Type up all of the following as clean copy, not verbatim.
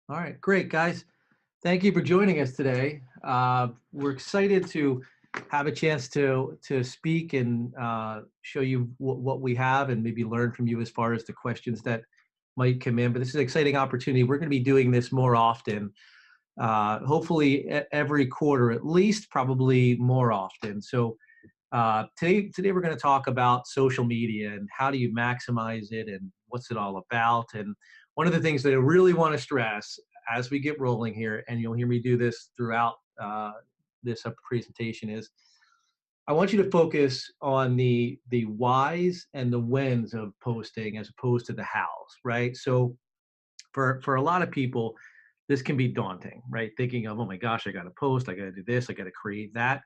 All right, great, guys. Thank you for joining us today. We're excited to have a chance to speak and show you what we have and maybe learn from you as far as the questions that might come in. But this is an exciting opportunity. We're going to be doing this more often, hopefully every quarter at least, probably more often. So today we're going to talk about social media and how do you maximize it and what's it all about. And one of the things that I really want to stress as we get rolling here, and you'll hear me do this throughout this presentation, is I want you to focus on the whys and the whens of posting as opposed to the hows, right? So for a lot of people, this can be daunting, right? Thinking of, oh my gosh, I got to post, I got to do this, I got to create that.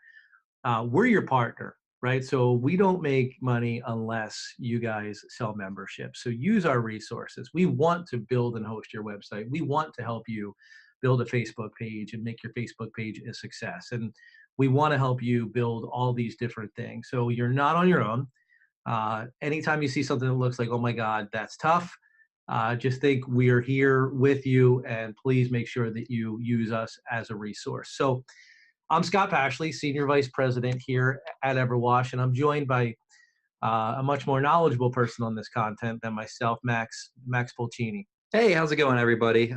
We're your partner, right? So we don't make money unless you guys sell memberships. So use our resources. We want to build and host your website. We want to help you build a Facebook page and make your Facebook page a success. And we want to help you build all these different things. So you're not on your own. Anytime you see something that looks like, oh my God, that's tough, just think we're here with you, and please make sure that you use us as a resource. So I'm Scott Pashley, Senior Vice President here at EverWash, and I'm joined by a much more knowledgeable person on this content than myself, Max Pulcini. Hey, how's it going, everybody?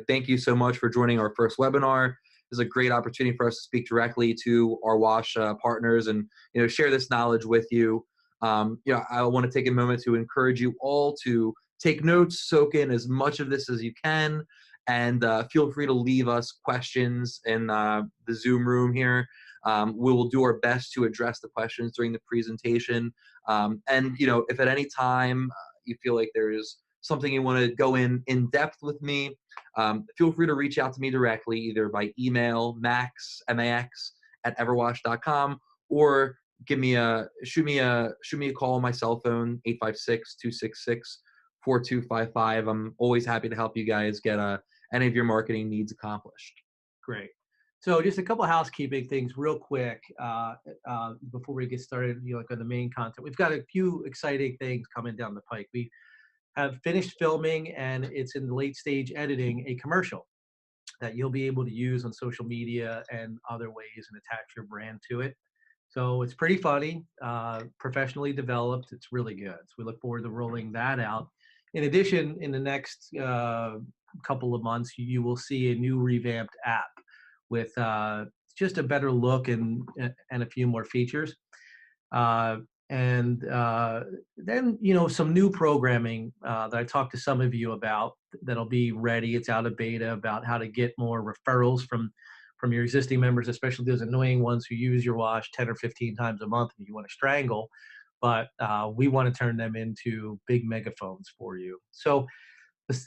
Thank you so much for joining our first webinar. This is a great opportunity for us to speak directly to our WASH partners and share this knowledge with you. I want to take a moment to encourage you all to take notes, soak in as much of this as you can, and feel free to leave us questions in the Zoom room here. We will do our best to address the questions during the presentation. If at any time you feel like there is something you want to go in depth with me, feel free to reach out to me directly, either by email, max at everwash.com, or shoot me a call on my cell phone, 856-266-4255. I'm always happy to help you guys get any of your marketing needs accomplished. Great. So just a couple of housekeeping things real quick before we get started, like on the main content. We've got a few exciting things coming down the pike. We have finished filming, and it's in the late stage editing, a commercial that you'll be able to use on social media and other ways and attach your brand to it. So it's pretty funny, professionally developed. It's really good. So we look forward to rolling that out. In addition, in the next couple of months, you will see a new revamped app with just a better look and a few more features. And then, some new programming that I talked to some of you about that'll be ready. It's out of beta, about how to get more referrals from your existing members, especially those annoying ones who use your wash 10 or 15 times a month and you want to strangle. But we want to turn them into big megaphones for you. So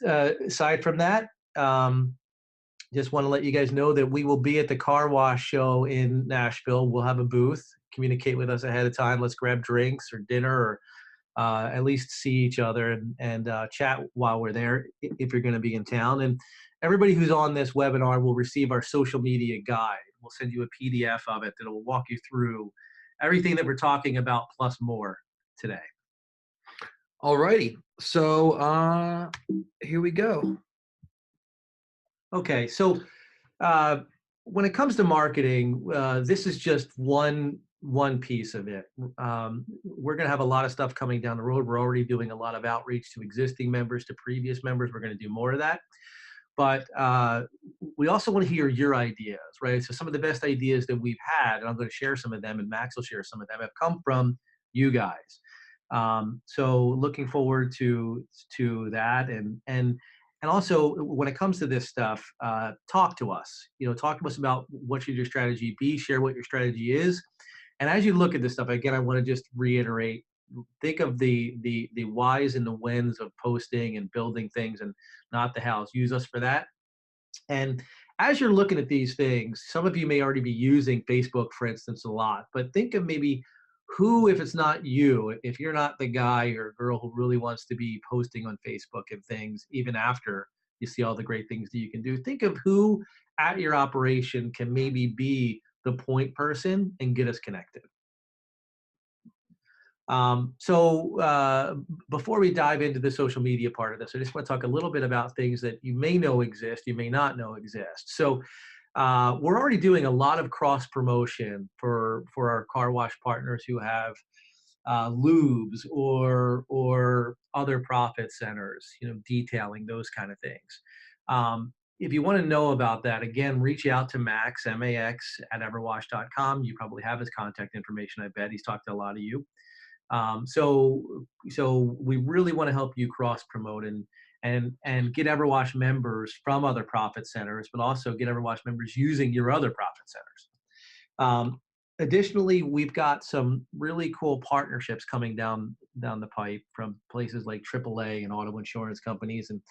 aside from that, just want to let you guys know that we will be at the car wash show in Nashville. We'll have a booth. Communicate with us ahead of time. Let's grab drinks or dinner, or at least see each other and chat while we're there if you're going to be in town. And everybody who's on this webinar will receive our social media guide. We'll send you a PDF of it that will walk you through everything that we're talking about plus more today. All righty. So here we go. Okay, so when it comes to marketing, this is just one piece of it. We're going to have a lot of stuff coming down the road. We're already doing a lot of outreach to existing members, to previous members. We're going to do more of that. But we also want to hear your ideas, right? So some of the best ideas that we've had, and I'm going to share some of them, and Max will share some of them, have come from you guys. So looking forward to that, and also when it comes to this stuff, talk to us. Talk to us about what should your strategy be. Share what your strategy is, and as you look at this stuff, again, I want to just reiterate: think of the whys and the whens of posting and building things, and not the hows. Use us for that. And as you're looking at these things, some of you may already be using Facebook, for instance, a lot, but think of maybe who, if it's not you, if you're not the guy or girl who really wants to be posting on Facebook and things, even after you see all the great things that you can do, think of who at your operation can maybe be the point person and get us connected. Before we dive into the social media part of this, I just want to talk a little bit about things that you may know exist, you may not know exist. We're already doing a lot of cross promotion for our car wash partners who have lubes or other profit centers, detailing those kind of things. If you want to know about that, again, reach out to Max, Max at everwash.com. You probably have his contact information. I bet he's talked to a lot of you. So we really want to help you cross promote and get EverWash members from other profit centers, but also get EverWash members using your other profit centers. Additionally, we've got some really cool partnerships coming down the pipe from places like AAA and auto insurance companies and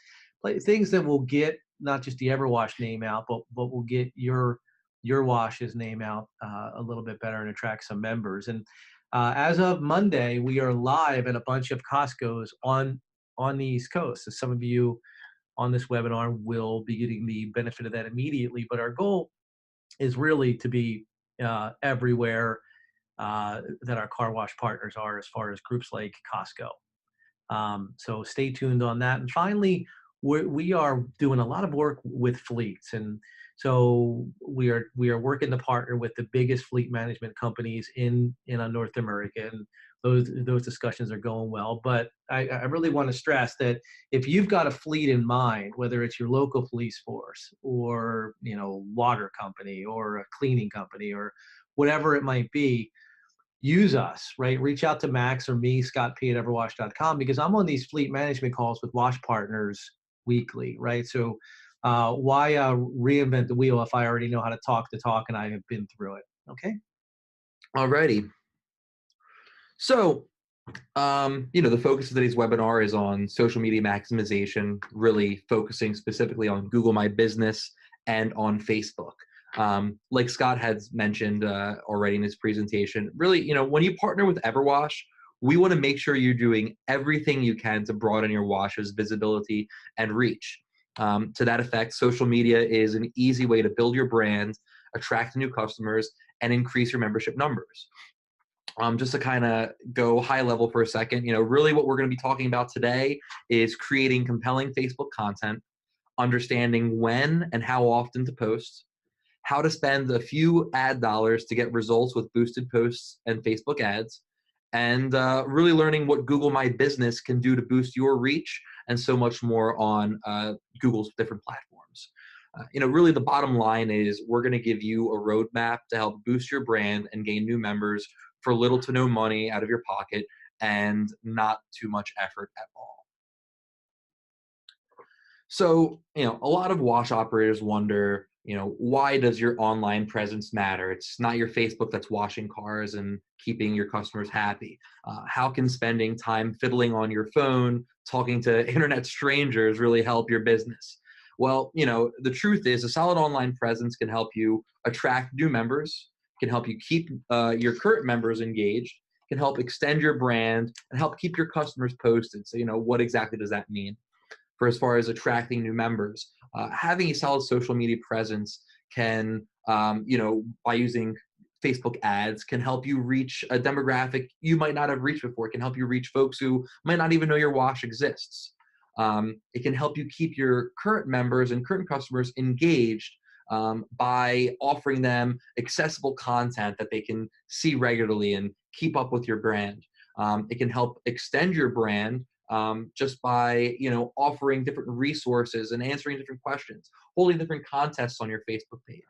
things that will get not just the EverWash name out, but will get your wash's name out a little bit better and attract some members. And as of Monday, we are live at a bunch of Costco's on the East Coast. So some of you on this webinar will be getting the benefit of that immediately. But our goal is really to be everywhere that our car wash partners are, as far as groups like Costco. So stay tuned on that. And finally, we are doing a lot of work with fleets, and so we are working to partner with the biggest fleet management companies in North America, and those discussions are going well. But I really want to stress that if you've got a fleet in mind, whether it's your local police force or water company or a cleaning company or whatever it might be, use us, right? Reach out to Max or me, Scott P at everwash.com, because I'm on these fleet management calls with wash partners weekly, right? So why reinvent the wheel if I already know how to talk the talk and I have been through it? Okay. Alrighty. So, the focus of today's webinar is on social media maximization, really focusing specifically on Google My Business and on Facebook. Like Scott had mentioned already in his presentation, really, when you partner with EverWash, we want to make sure you're doing everything you can to broaden your wash's visibility and reach. To that effect, social media is an easy way to build your brand, attract new customers, and increase your membership numbers. Just to kind of go high level for a second, really what we're going to be talking about today is creating compelling Facebook content, understanding when and how often to post, how to spend a few ad dollars to get results with boosted posts and Facebook ads, and really learning what Google My Business can do to boost your reach and so much more on Google's different platforms. Really the bottom line is we're going to give you a roadmap to help boost your brand and gain new members for little to no money out of your pocket and not too much effort at all. So, a lot of wash operators wonder, why does your online presence matter? It's not your Facebook that's washing cars and keeping your customers happy. How can spending time fiddling on your phone, talking to internet strangers really help your business? Well, the truth is a solid online presence can help you attract new members, can help you keep your current members engaged, can help extend your brand, and help keep your customers posted. So, what exactly does that mean? For as far as attracting new members, having a solid social media presence can, by using Facebook ads, can help you reach a demographic you might not have reached before. It can help you reach folks who might not even know your wash exists. It can help you keep your current members and current customers engaged by offering them accessible content that they can see regularly and keep up with your brand. It can help extend your brand just by offering different resources and answering different questions, holding different contests on your Facebook page,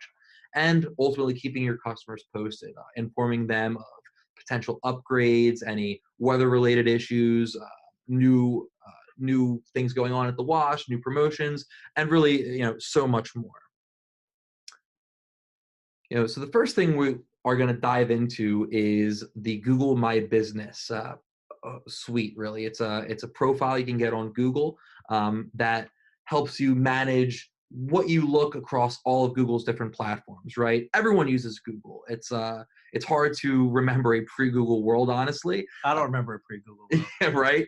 and ultimately keeping your customers posted, informing them of potential upgrades, any weather-related issues, new things going on at the wash, new promotions, and really so much more. So the first thing we are going to dive into is the Google My Business suite. Really, it's a profile you can get on Google that helps you manage what you look across all of Google's different platforms. Right? Everyone uses Google. It's hard to remember a pre-Google world, honestly. I don't remember a pre-Google world. Right?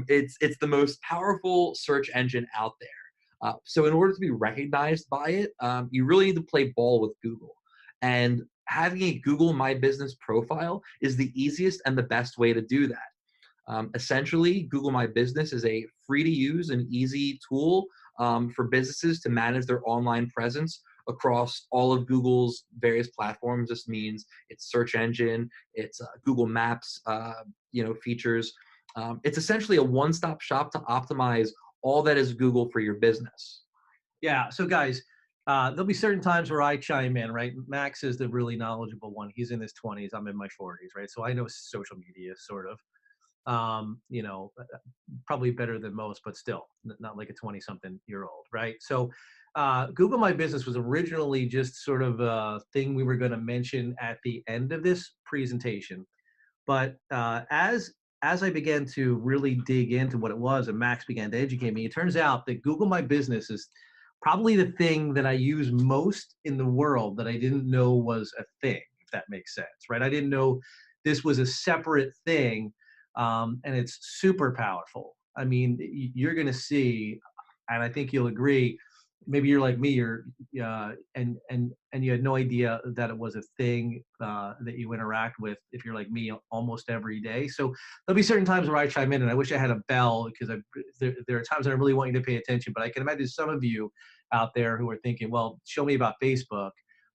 It's the most powerful search engine out there. So in order to be recognized by it, you really need to play ball with Google. And having a Google My Business profile is the easiest and the best way to do that. Essentially, Google My Business is a free to use and easy tool for businesses to manage their online presence across all of Google's various platforms. This means its search engine, its Google Maps, features. It's essentially a one-stop shop to optimize all that is Google for your business. Yeah. So guys, there'll be certain times where I chime in, right? Max is the really knowledgeable one. He's in his 20s. I'm in my 40s, right? So I know social media sort of, probably better than most, but still not like a 20 something year old, right? So Google My Business was originally just sort of a thing we were going to mention at the end of this presentation. But as I began to really dig into what it was and Max began to educate me, it turns out that Google My Business is probably the thing that I use most in the world that I didn't know was a thing, if that makes sense, right? I didn't know this was a separate thing, and it's super powerful. I mean, you're going to see, and I think you'll agree. Maybe you're like me, and you had no idea that it was a thing that you interact with. If you're like me, almost every day. So there'll be certain times where I chime in, and I wish I had a bell because there are times I really want you to pay attention. But I can imagine some of you out there who are thinking, "Well, show me about Facebook."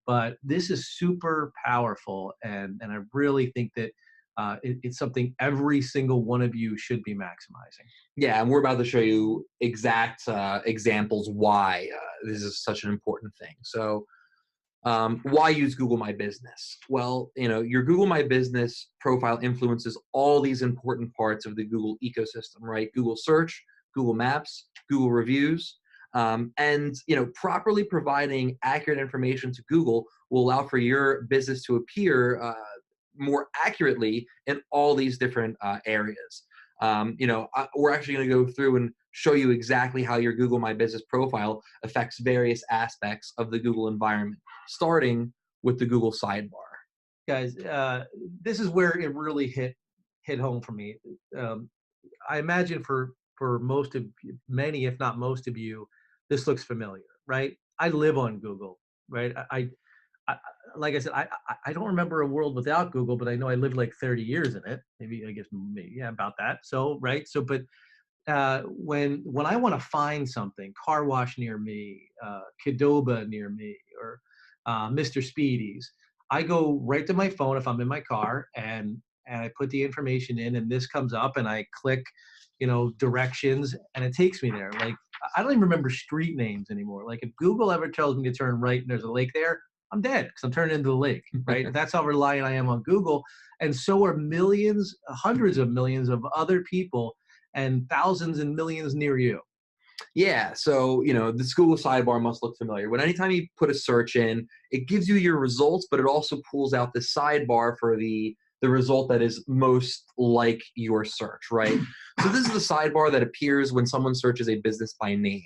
But this is super powerful, and I really think that it's something every single one of you should be maximizing. Yeah, and we're about to show you exact examples why this is such an important thing. So, why use Google My Business? Well, your Google My Business profile influences all these important parts of the Google ecosystem, right? Google Search, Google Maps, Google Reviews, and properly providing accurate information to Google will allow for your business to appear more accurately in all these different areas. We're actually going to go through and show you exactly how your Google My Business profile affects various aspects of the Google environment, starting with the Google sidebar. Guys, this is where it really hit home for me. Um, I imagine for most of many, if not most of you, this looks familiar, right? I live on Google, right? I like I said, I don't remember a world without Google, but I know I lived like 30 years in it. Maybe I guess maybe yeah, about that. So right. So but when I want to find something, car wash near me, Qdoba near me, or Mr. Speedy's, I go right to my phone if I'm in my car and I put the information in, and this comes up, and I click, directions, and it takes me there. Like I don't even remember street names anymore. Like if Google ever tells me to turn right and there's a lake there, I'm dead because I'm turning into the lake, right? That's how reliant I am on Google. And so are millions, hundreds of millions of other people and thousands and millions near you. Yeah, so this Google sidebar must look familiar. When anytime you put a search in, it gives you your results, but it also pulls out the sidebar for the result that is most like your search, right? So this is the sidebar that appears when someone searches a business by name.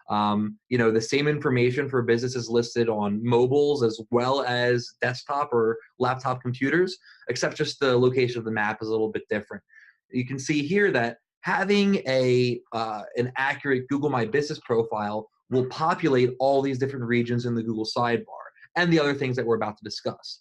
The same information for businesses listed on mobiles as well as desktop or laptop computers, except just the location of the map is a little bit different. You can see here that having an accurate Google My Business profile will populate all these different regions in the Google sidebar and the other things that we're about to discuss.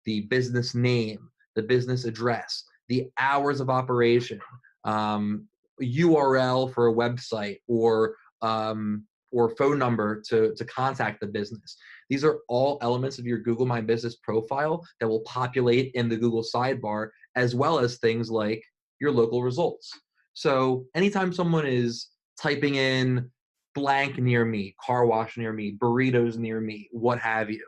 The business name, the business address, the hours of operation, URL for a website, or phone number to contact the business. These are all elements of your Google My Business profile that will populate in the Google sidebar, as well as things like your local results. So anytime someone is typing in blank near me, car wash near me, burritos near me, what have you,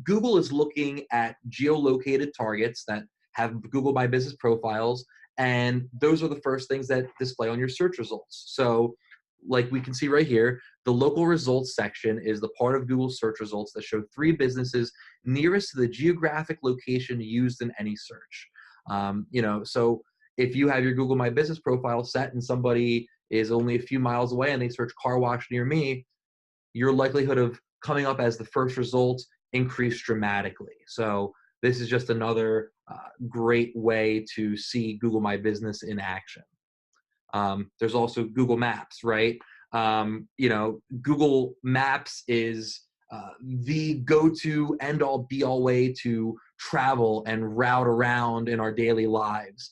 Google is looking at geolocated targets that have Google My Business profiles, and those are the first things that display on your search results. So like we can see right here, the local results section is the part of Google search results that show 3 businesses nearest to the geographic location used in any search. So if you have your Google My Business profile set and somebody is only a few miles away and they search car wash near me, your likelihood of coming up as the first result increased dramatically. So this is just another great way to see Google My Business in action. There's also Google Maps, right? Google Maps is the go-to end-all be-all way to travel and route around in our daily lives.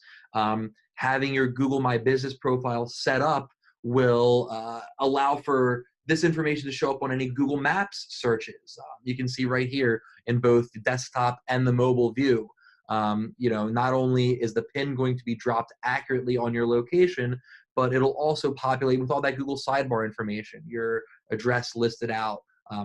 Having your Google My Business profile set up will allow for this information to show up on any Google Maps searches. You can see right here in both the desktop and the mobile view. Not only is the pin going to be dropped accurately on your location, but it'll also populate with all that Google Sidebar information, your address listed out,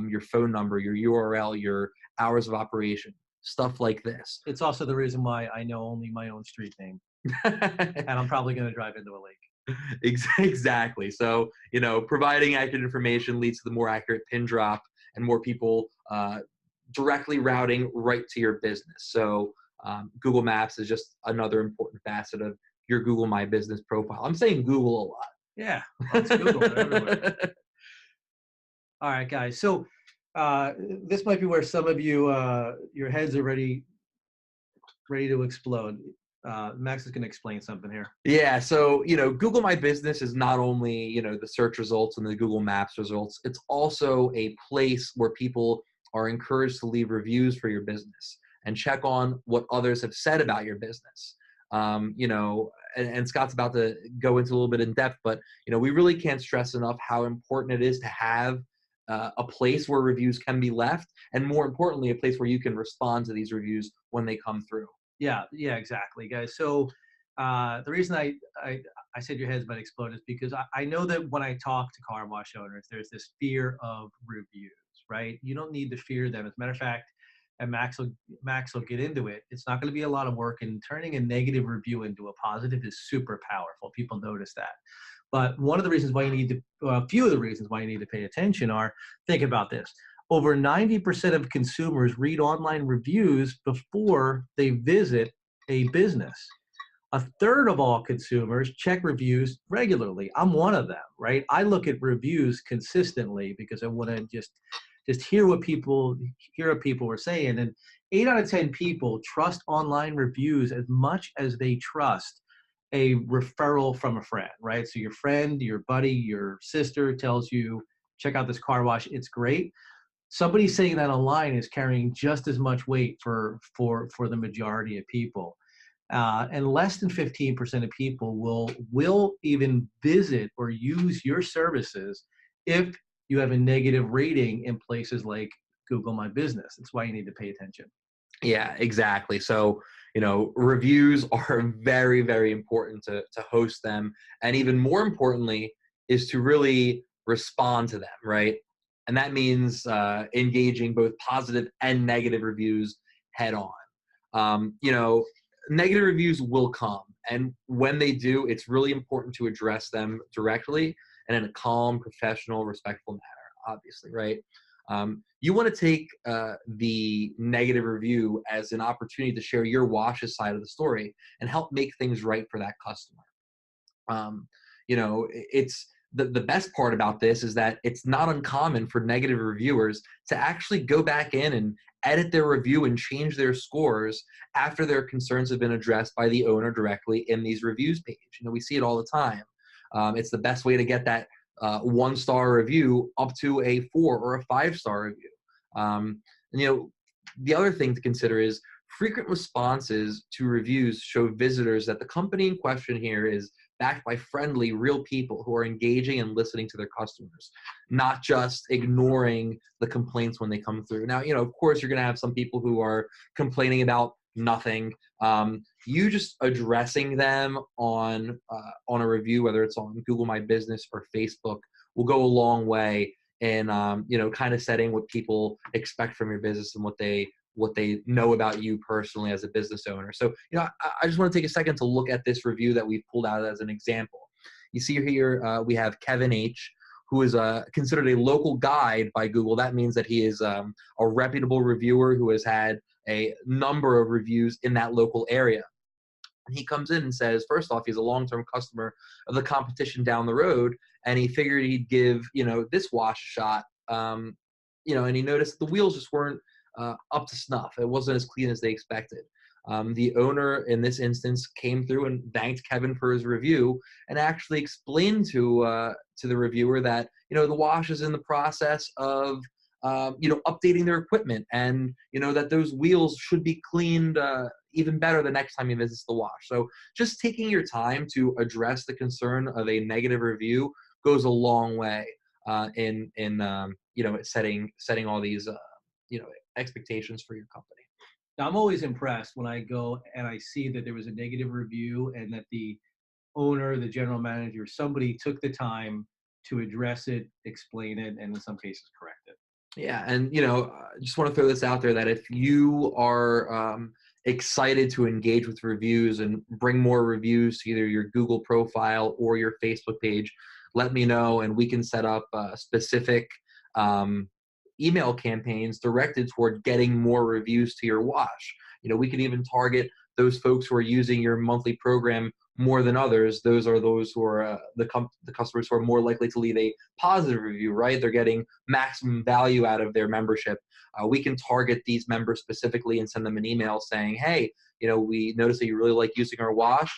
your phone number, your URL, your hours of operation, stuff like this. It's also the reason why I know only my own street name, and I'm probably going to drive into a lake. Exactly. So, providing accurate information leads to the more accurate pin drop and more people directly routing right to your business. So Google Maps is just another important facet of your Google My Business profile. I'm saying Google a lot. Yeah, well, it's Google. They're everywhere. All right, guys. So this might be where some of you, your heads are ready to explode. Max is going to explain something here. Yeah. So, Google My Business is not only, the search results and the Google Maps results, it's also a place where people are encouraged to leave reviews for your business and check on what others have said about your business. And Scott's about to go into a little bit in depth, but, we really can't stress enough how important it is to have a place where reviews can be left, and more importantly, a place where you can respond to these reviews when they come through. Yeah, exactly, guys. So the reason I said your heads might explode is because I know that when I talk to car wash owners, there's this fear of reviews, right? You don't need to fear them. As a matter of fact, and Max will get into it. It's not going to be a lot of work, and turning a negative review into a positive is super powerful. People notice that. But one of the reasons why you need to, a few of the reasons why you need to pay attention are, think about this. Over 90% of consumers read online reviews before they visit a business. A third of all consumers check reviews regularly. I'm one of them, right? I look at reviews consistently because I want to just hear what people are saying. And 8 out of 10 people trust online reviews as much as they trust a referral from a friend, right? So your friend, your buddy, your sister tells you, check out this car wash, it's great. Somebody saying that online is carrying just as much weight for the majority of people. And less than 15% of people will even visit or use your services if you have a negative rating in places like Google My Business. That's why you need to pay attention. Yeah, exactly. So, reviews are very, very important to host them. And even more importantly is to really respond to them, right? And that means engaging both positive and negative reviews head on. Negative reviews will come. And when they do, it's really important to address them directly and in a calm, professional, respectful manner, obviously, right? You want to take the negative review as an opportunity to share your wash's side of the story and help make things right for that customer. It's the best part about this is that it's not uncommon for negative reviewers to actually go back in and edit their review and change their scores after their concerns have been addressed by the owner directly in these reviews page. We see it all the time. It's the best way to get that 1-star review up to a 4 or a 5-star review. The other thing to consider is frequent responses to reviews show visitors that the company in question here is backed by friendly, real people who are engaging and listening to their customers, not just ignoring the complaints when they come through. Now, of course, you're going to have some people who are complaining about nothing. You just addressing them on a review, whether it's on Google My Business or Facebook, will go a long way in kind of setting what people expect from your business and what they know about you personally as a business owner. So, I just want to take a second to look at this review that we've pulled out as an example. You see here, we have Kevin H., who is considered a local guide by Google. That means that he is a reputable reviewer who has had a number of reviews in that local area. And he comes in and says, first off, he's a long-term customer of the competition down the road, and he figured he'd give, this wash a shot. And he noticed the wheels just weren't up to snuff. It wasn't as clean as they expected. The owner in this instance came through and thanked Kevin for his review and actually explained to the reviewer that, the wash is in the process of updating their equipment, and that those wheels should be cleaned even better the next time you visit the wash. So just taking your time to address the concern of a negative review goes a long way in setting all these expectations for your company. Now, I'm always impressed when I go and I see that there was a negative review and that the owner, the general manager, somebody took the time to address it, explain it, and in some cases correct it. Yeah, and just want to throw this out there that if you are excited to engage with reviews and bring more reviews to either your Google profile or your Facebook page, let me know, and we can set up specific email campaigns directed toward getting more reviews to your wash. We can even target those folks who are using your monthly program more than others. Those are those who are the customers who are more likely to leave a positive review, right? They're getting maximum value out of their membership. We can target these members specifically and send them an email saying, hey, we noticed that you really like using our wash.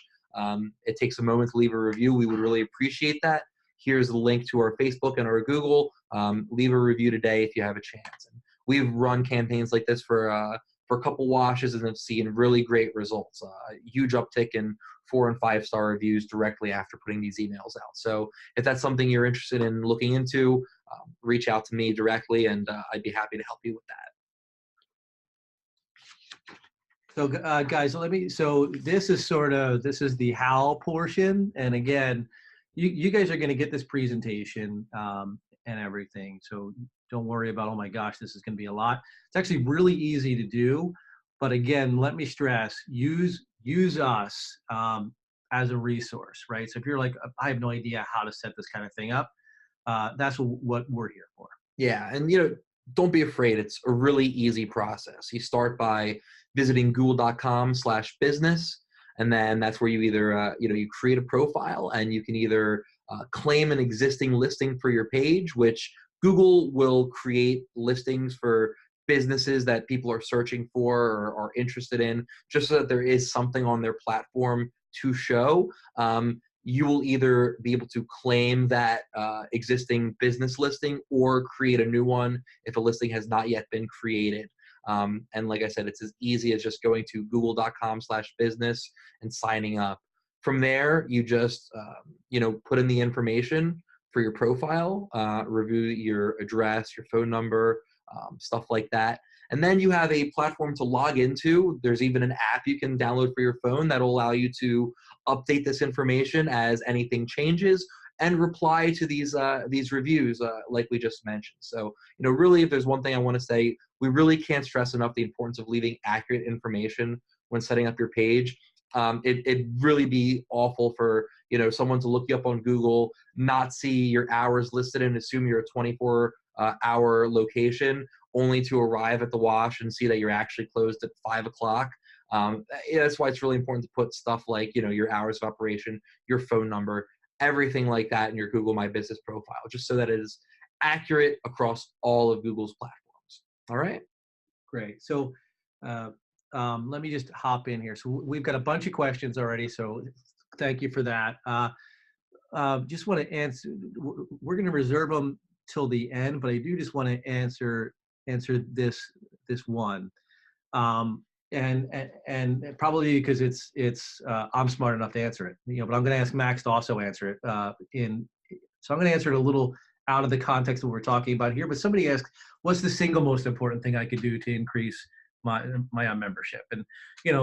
It takes a moment to leave a review. We would really appreciate that. Here's the link to our Facebook and our Google. Leave a review today if you have a chance. And we've run campaigns like this for a couple washes and have seen really great results. Huge uptick in 4 and 5 star reviews directly after putting these emails out. So if that's something you're interested in looking into, reach out to me directly, and I'd be happy to help you with that. So guys, so this is the how portion. And again, you guys are going to get this presentation and everything. So don't worry about, oh my gosh, this is going to be a lot. It's actually really easy to do. But again, let me stress, use us as a resource, right? So if you're like, I have no idea how to set this kind of thing up, that's what we're here for. Yeah, and don't be afraid. It's a really easy process. You start by visiting google.com/business, and then that's where you either you create a profile, and you can either claim an existing listing for your page, which Google will create listings for businesses that people are searching for or are interested in, just so that there is something on their platform to show. You will either be able to claim that existing business listing or create a new one if a listing has not yet been created. And like I said, it's as easy as just going to google.com/business and signing up. From there, you just put in the information for your profile, review your address, your phone number, stuff like that. And then you have a platform to log into. There's even an app you can download for your phone that'll allow you to update this information as anything changes and reply to these reviews like we just mentioned. So, really, if there's one thing I want to say, we really can't stress enough the importance of leaving accurate information when setting up your page. It'd really be awful for someone to look you up on Google, not see your hours listed and assume you're a 24-hour location, only to arrive at the wash and see that you're actually closed at 5 o'clock. That's why it's really important to put stuff like your hours of operation, your phone number, everything like that in your Google My Business profile, just so that it is accurate across all of Google's platforms. All right. Great. So let me just hop in here. So we've got a bunch of questions already. So thank you for that. Just want to answer. We're going to reserve them till the end, but I do just want to answer this one. And probably because it's I'm smart enough to answer it, but I'm going to ask Max to also answer it. So I'm going to answer it a little out of the context of what we're talking about here. But somebody asked, what's the single most important thing I could do to increase my membership? And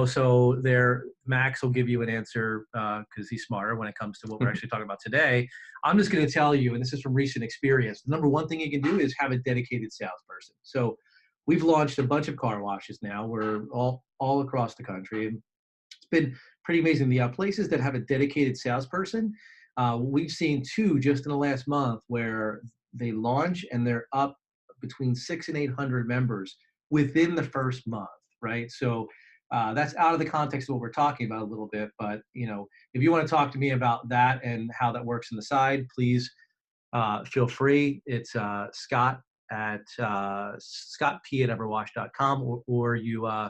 so there, Max will give you an answer because he's smarter when it comes to what we're actually talking about today. I'm just going to tell you, and this is from recent experience, the number one thing you can do is have a dedicated salesperson. So we've launched a bunch of car washes now. We're all across the country, and it's been pretty amazing. The places that have a dedicated salesperson, we've seen 2 just in the last month where they launch and they're up between 600 and 800 members within the first month, right? So that's out of the context of what we're talking about a little bit, but if you want to talk to me about that and how that works on the side, please feel free. It's Scott at scottp@everwash.com, or you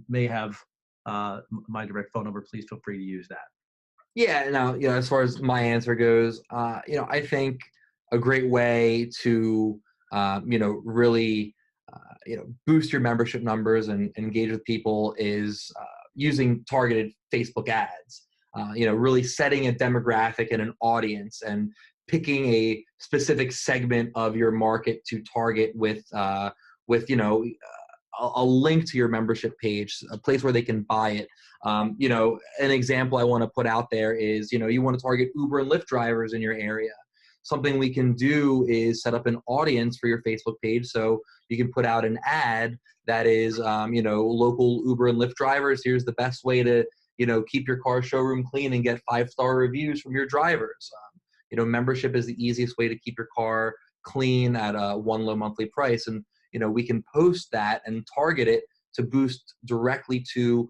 may have my direct phone number. Please feel free to use that. Yeah, now, as far as my answer goes, I think a great way to really boost your membership numbers and engage with people is using targeted Facebook ads. Really setting a demographic and an audience and picking a specific segment of your market to target with a link to your membership page, a place where they can buy it. An example I want to put out there is, you want to target Uber and Lyft drivers in your area. Something we can do is set up an audience for your Facebook page. So you can put out an ad that is, local Uber and Lyft drivers. Here's the best way to, keep your car showroom clean and get 5-star reviews from your drivers. Membership is the easiest way to keep your car clean at one low monthly price. And, we can post that and target it to boost directly to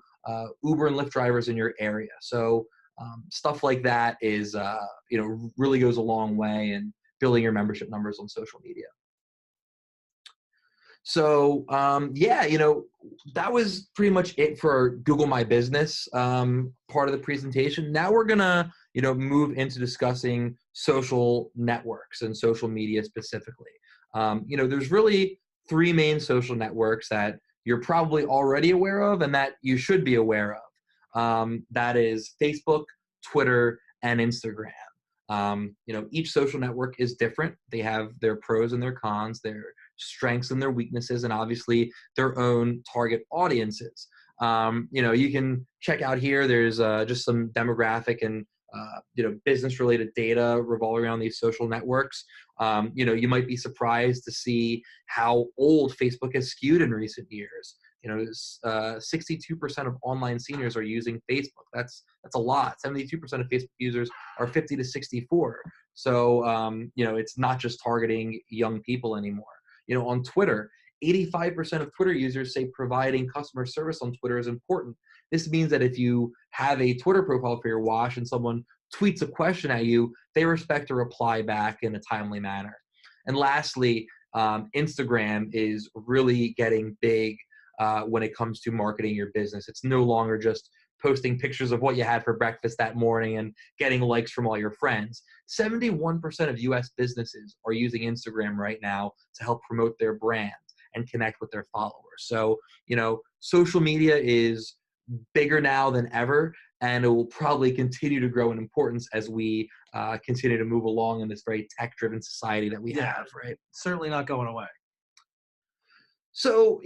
Uber and Lyft drivers in your area. So stuff like that is, really goes a long way in building your membership numbers on social media. So that was pretty much it for Google My Business part of the presentation. Now we're gonna, move into discussing social networks and social media specifically. There's really 3 main social networks that you're probably already aware of and that you should be aware of. That is Facebook, Twitter, and Instagram. Each social network is different. They have their pros and their cons, their strengths and their weaknesses, and obviously their own target audiences. You can check out here. There's just some demographic and business-related data revolving around these social networks. You might be surprised to see how old Facebook has skewed in recent years. 62% of online seniors are using Facebook. That's a lot. 72% of Facebook users are 50 to 64. So, it's not just targeting young people anymore. On Twitter, 85% of Twitter users say providing customer service on Twitter is important. This means that if you have a Twitter profile for your wash and someone tweets a question at you, they respect a reply back in a timely manner. And lastly, Instagram is really getting big when it comes to marketing your business. It's no longer just posting pictures of what you had for breakfast that morning and getting likes from all your friends. 71% of US businesses are using Instagram right now to help promote their brand and connect with their followers. So, social media is bigger now than ever, and it will probably continue to grow in importance as we continue to move along in this very tech-driven society that we have, right? Certainly not going away. So,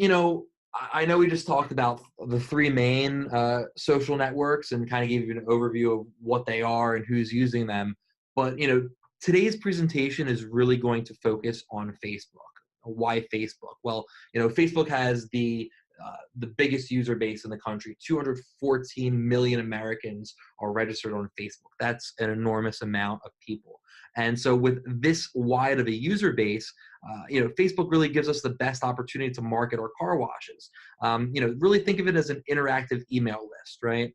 I know we just talked about the 3 main social networks and kind of gave you an overview of what they are and who's using them. But, today's presentation is really going to focus on Facebook. Why Facebook? Well, Facebook has the biggest user base in the country. 214 million Americans are registered on Facebook. That's an enormous amount of people. And so with this wide of a user base, Facebook really gives us the best opportunity to market our car washes. Really think of it as an interactive email list, right?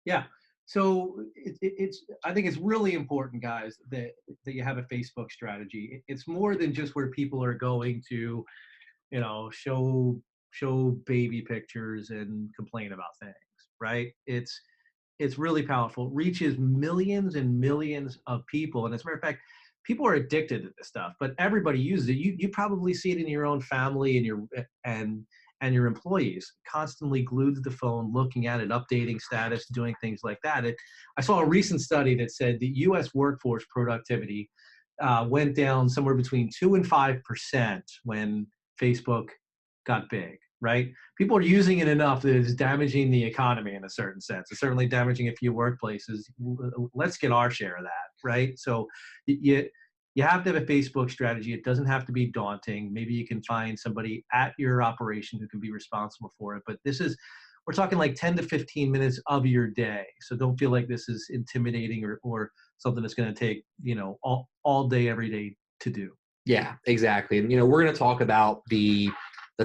Yeah. So I think it's really important, guys, that you have a Facebook strategy. It's more than just where people are going to, show baby pictures and complain about things, right? It's really powerful. It reaches millions and millions of people. And as a matter of fact, people are addicted to this stuff, but everybody uses it. You probably see it in your own family and your employees constantly glued to the phone, looking at it, updating status, doing things like that. I saw a recent study that said the U.S. workforce productivity went down somewhere between 2 and 5% when Facebook got big, right? People are using it enough that it's damaging the economy in a certain sense. It's certainly damaging a few workplaces. Let's get our share of that, right? So you have to have a Facebook strategy. It doesn't have to be daunting. Maybe you can find somebody at your operation who can be responsible for it. But we're talking like 10 to 15 minutes of your day. So don't feel like this is intimidating or something that's going to take, all day, every day to do. Yeah, exactly. And, we're going to talk about the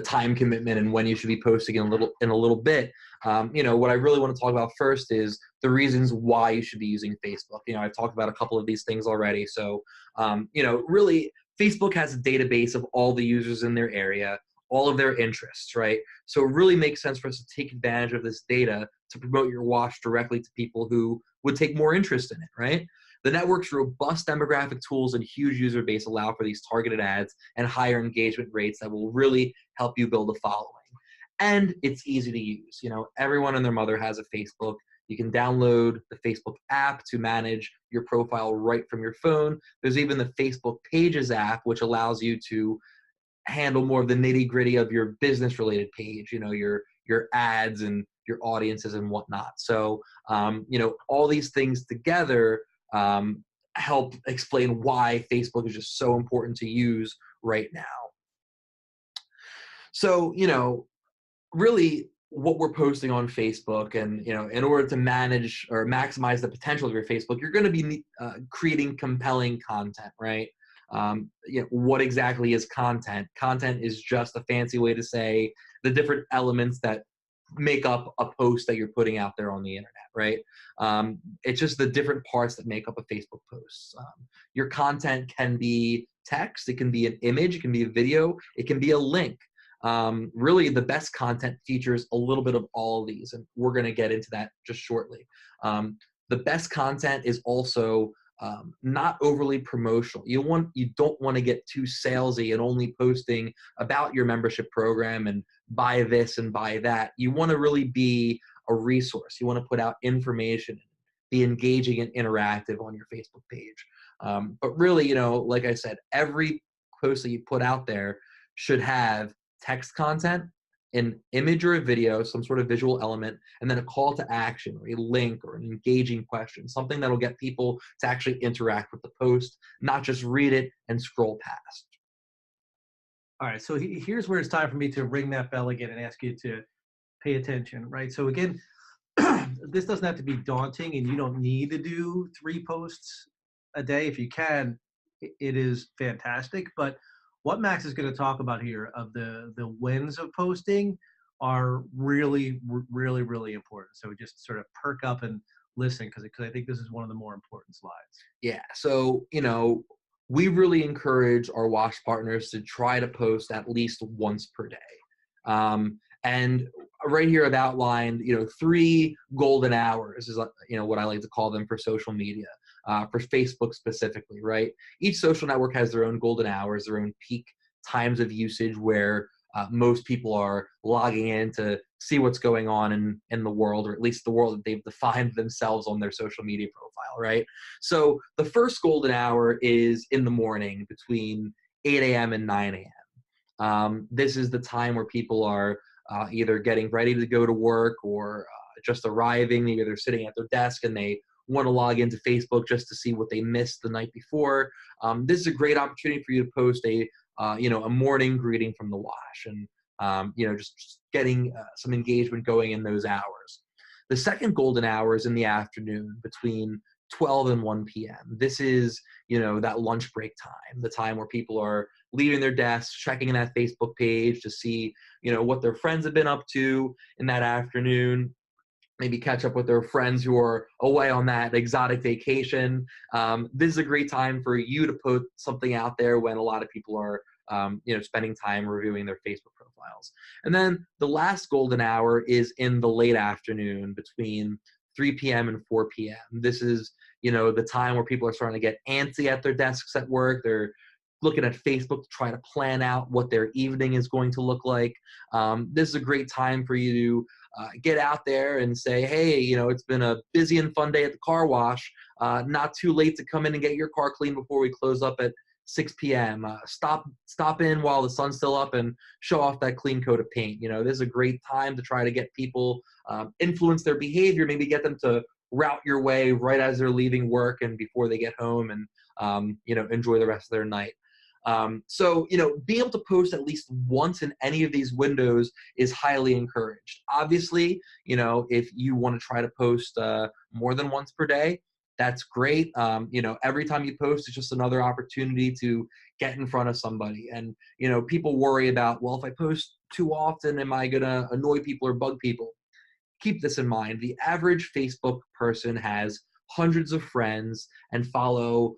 time commitment and when you should be posting in a little bit. What I really want to talk about first is the reasons why you should be using Facebook. I've talked about a couple of these things already. So, really, Facebook has a database of all the users in their area, all of their interests, right? So it really makes sense for us to take advantage of this data to promote your wash directly to people who would take more interest in it, right? The network's robust demographic tools and huge user base allow for these targeted ads and higher engagement rates that will really help you build a following. And it's easy to use. You know, everyone and their mother has a Facebook. You can download the Facebook app to manage your profile right from your phone. There's even the Facebook Pages app, which allows you to handle more of the nitty gritty of your business related page, you know, your ads and your audiences and whatnot. So, you know, all these things together help explain why Facebook is just so important to use right now. So, you know, really what we're posting on Facebook, and you know, in order to manage or maximize the potential of your Facebook, you're going to be creating compelling content, right? You know, what exactly is content? Content is just a fancy way to say the different elements that make up a post that you're putting out there on the internet, right? It's just the different parts that make up a Facebook post. Your content can be text, it can be an image, it can be a video, it can be a link. Really, the best content features a little bit of all of these, and we're going to get into that just shortly. The best content is also not overly promotional. You don't want to get too salesy and only posting about your membership program and buy this and buy that. You want to really be a resource. You want to put out information, be engaging and interactive on your Facebook page. But really, you know, like I said, every post that you put out there should have text content, an image or a video, some sort of visual element, and then a call to action or a link or an engaging question, something that'll get people to actually interact with the post, not just read it and scroll past. All right, so here's where it's time for me to ring that bell again and ask you to pay attention, right? So again, this doesn't have to be daunting, and you don't need to do 3 posts a day. If you can, it is fantastic. But what Max is going to talk about here of the wins of posting are really, really, really important. So just sort of perk up and listen, because I think this is one of the more important slides. Yeah, so, you know, we really encourage our wash partners to try to post at least once per day. And right here I've outlined, you know, 3 golden hours is, you know, what I like to call them for social media, for Facebook specifically, right? Each social network has their own golden hours, their own peak times of usage where most people are logging in to see what's going on in the world, or at least the world that they've defined themselves on their social media profile, right? So the first golden hour is in the morning between 8 a.m. and 9 a.m. This is the time where people are either getting ready to go to work or just arriving. Maybe they're sitting at their desk and they want to log into Facebook just to see what they missed the night before. This is a great opportunity for you to post a you know, a morning greeting from the wash, and you know, just getting some engagement going in those hours. The second golden hour is in the afternoon between 12 and 1 p.m. This is, you know, that lunch break time, the time where people are leaving their desks, checking in that Facebook page to see, you know, what their friends have been up to in that afternoon, maybe catch up with their friends who are away on that exotic vacation. This is a great time for you to put something out there when a lot of people are, you know, spending time reviewing their Facebook profiles. And then the last golden hour is in the late afternoon between 3 p.m. and 4 p.m. This is, you know, the time where people are starting to get antsy at their desks at work. They're looking at Facebook to try to plan out what their evening is going to look like. This is a great time for you to get out there and say, hey, you know, it's been a busy and fun day at the car wash. Not too late to come in and get your car cleaned before we close up at 6 p.m. Stop in while the sun's still up and show off that clean coat of paint. You know, this is a great time to try to get people, influence their behavior, maybe get them to route your way right as they're leaving work and before they get home, and you know, enjoy the rest of their night. So, you know, being able to post at least once in any of these windows is highly encouraged. Obviously, you know, if you want to try to post more than once per day, that's great. You know, every time you post, it's just another opportunity to get in front of somebody. And, you know, people worry about, well, if I post too often, am I going to annoy people or bug people? Keep this in mind. The average Facebook person has hundreds of friends and follow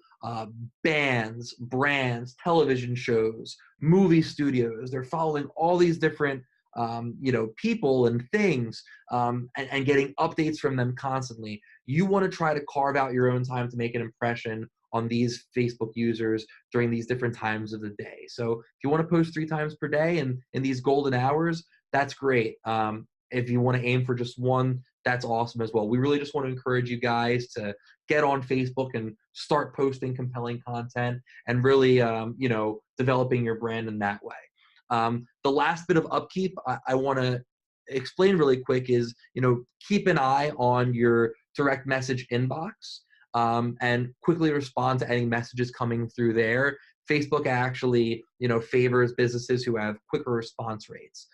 bands, brands, television shows, movie studios. They're following all these different you know, people and things, and getting updates from them constantly. you want to try to carve out your own time to make an impression on these Facebook users during these different times of the day. So if you want to post 3 times per day and in these golden hours, that's great. If you want to aim for just one, that's awesome as well. We really just want to encourage you guys to get on Facebook and start posting compelling content and really, developing your brand in that way. The last bit of upkeep I want to explain really quick is, keep an eye on your direct message inbox, and quickly respond to any messages coming through there. Facebook actually, favors businesses who have quicker response rates.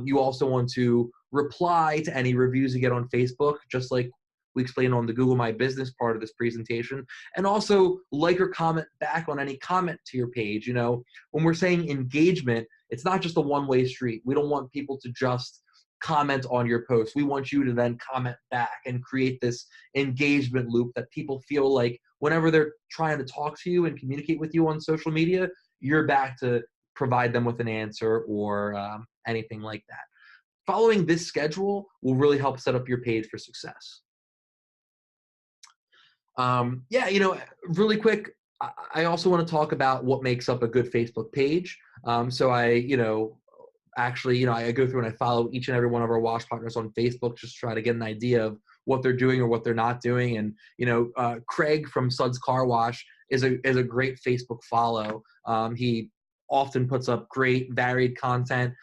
You also want to reply to any reviews you get on Facebook, just like we explained on the Google My Business part of this presentation, and also like or comment back on any comment to your page. When we're saying engagement, it's not just a one-way street. We don't want people to just comment on your post. We want you to then comment back and create this engagement loop that people feel like whenever they're trying to talk to you and communicate with you on social media, you're back to provide them with an answer or anything like that. Following this schedule will really help set up your page for success. Really quick, I also want to talk about what makes up a good Facebook page. So I go through and I follow each and every one of our wash partners on Facebook, just try to get an idea of what they're doing or what they're not doing. And, Craig from Suds Car Wash is a great Facebook follow. He often puts up great varied content.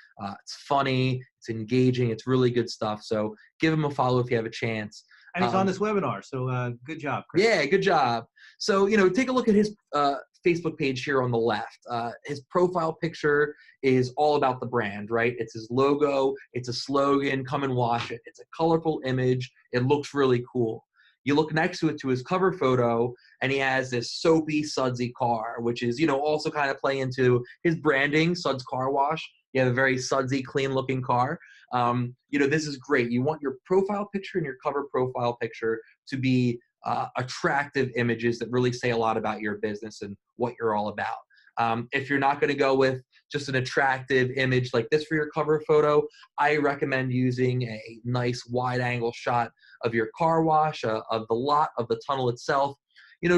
It's funny, it's engaging, it's really good stuff. So give him a follow if you have a chance. And he's on this webinar, so good job, Chris. Yeah, good job. So, take a look at his Facebook page here on the left. His profile picture is all about the brand, right? It's his logo, it's a slogan, come and wash it. It's a colorful image. It looks really cool. You look next to it to his cover photo, and he has this soapy, sudsy car, which is, also kind of play into his branding, Suds Car Wash. You have a very sudsy, clean-looking car. This is great. You want your profile picture and your cover profile picture to be attractive images that really say a lot about your business and what you're all about. If you're not going to go with just an attractive image like this for your cover photo, I recommend using a nice wide-angle shot of your car wash, of the lot, of the tunnel itself.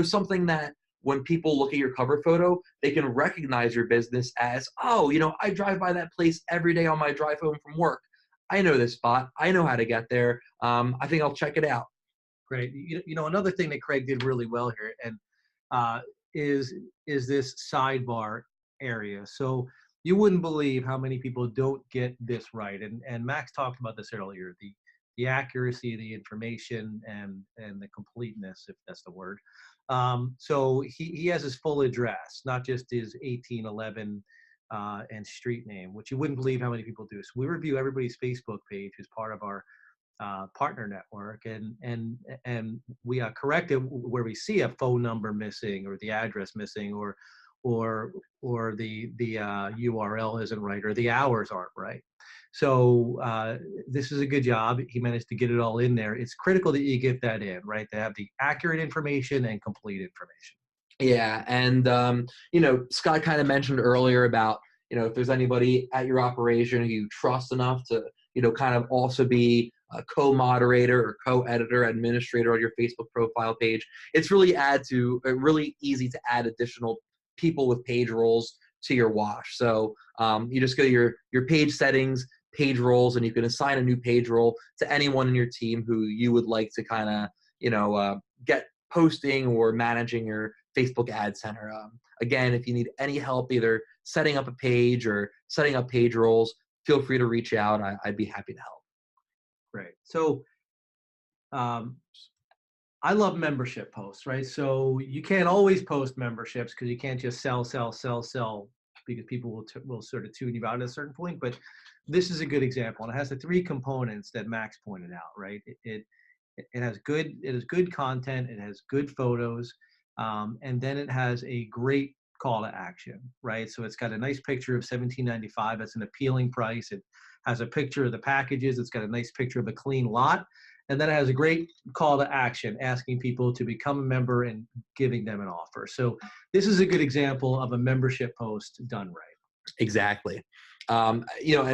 Something that when people look at your cover photo, they can recognize your business as, oh, I drive by that place every day on my drive home from work. I know this spot. I know how to get there. I think I'll check it out. Great. Another thing that Craig did really well here and is this sidebar area. So you wouldn't believe how many people don't get this right. And Max talked about this earlier, the accuracy of the information and the completeness, if that's the word. So he has his full address, not just his 1811 and street name, which you wouldn't believe how many people do. So we review everybody's Facebook page as part of our partner network, and we are corrected where we see a phone number missing or the address missing or the URL isn't right or the hours aren't right. So this is a good job. He managed to get it all in there. It's critical that you get that in, right? To have the accurate information and complete information. Yeah, and Scott kind of mentioned earlier about if there's anybody at your operation who you trust enough to kind of also be a co-moderator or co-editor, administrator on your Facebook profile page. It's really easy to add additional people with page roles to your wash. So you just go to your page settings, page roles, and you can assign a new page role to anyone in your team who you would like to kind of get posting or managing your Facebook ad center. Again, if you need any help either setting up a page or setting up page roles, feel free to reach out. I'd be happy to help. Great. So I love membership posts, right? So you can't always post memberships because you can't just sell because people will sort of tune you out at a certain point. But this is a good example, and it has the 3 components that Max pointed out, right? It has good content, it has good photos, and then it has a great call to action, right? So it's got a nice picture of $17.95. That's an appealing price. It has a picture of the packages. It's got a nice picture of a clean lot. And then it has a great call to action, asking people to become a member and giving them an offer. So this is a good example of a membership post done right. Exactly. And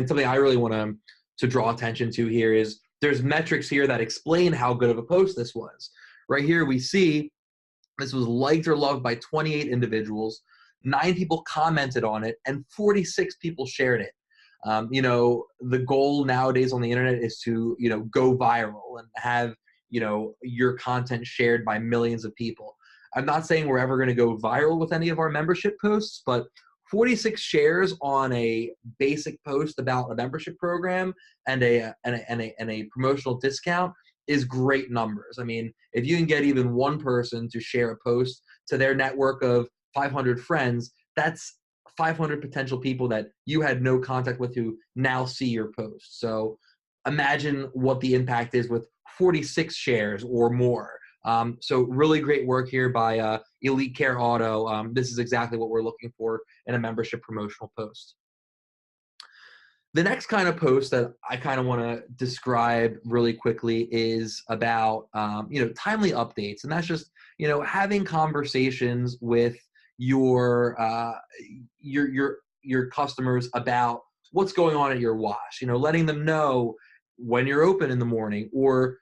something I really want to draw attention to here is there's metrics here that explain how good of a post this was. right here we see this was liked or loved by 28 individuals, 9 people commented on it, and 46 people shared it. The goal nowadays on the internet is to, go viral and have, your content shared by millions of people. I'm not saying we're ever going to go viral with any of our membership posts, but 46 shares on a basic post about a membership program and a promotional discount is great numbers. I mean, if you can get even one person to share a post to their network of 500 friends, that's 500 potential people that you had no contact with who now see your post. So imagine what the impact is with 46 shares or more. So really great work here by Elite Care Auto. This is exactly what we're looking for in a membership promotional post. The next kind of post that I kind of want to describe really quickly is about, timely updates. And that's just, having conversations with your customers about what's going on at your wash, letting them know when you're open in the morning, or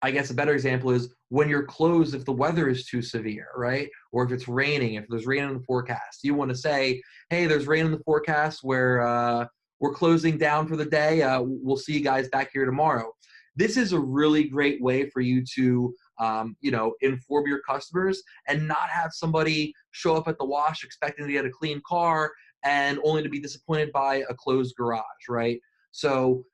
I guess a better example is when you're closed if the weather is too severe, right? Or if it's raining, if there's rain in the forecast. You want to say, hey, there's rain in the forecast where we're closing down for the day. We'll see you guys back here tomorrow. This is a really great way for you to, inform your customers and not have somebody show up at the wash expecting to get a clean car and only to be disappointed by a closed garage, right? So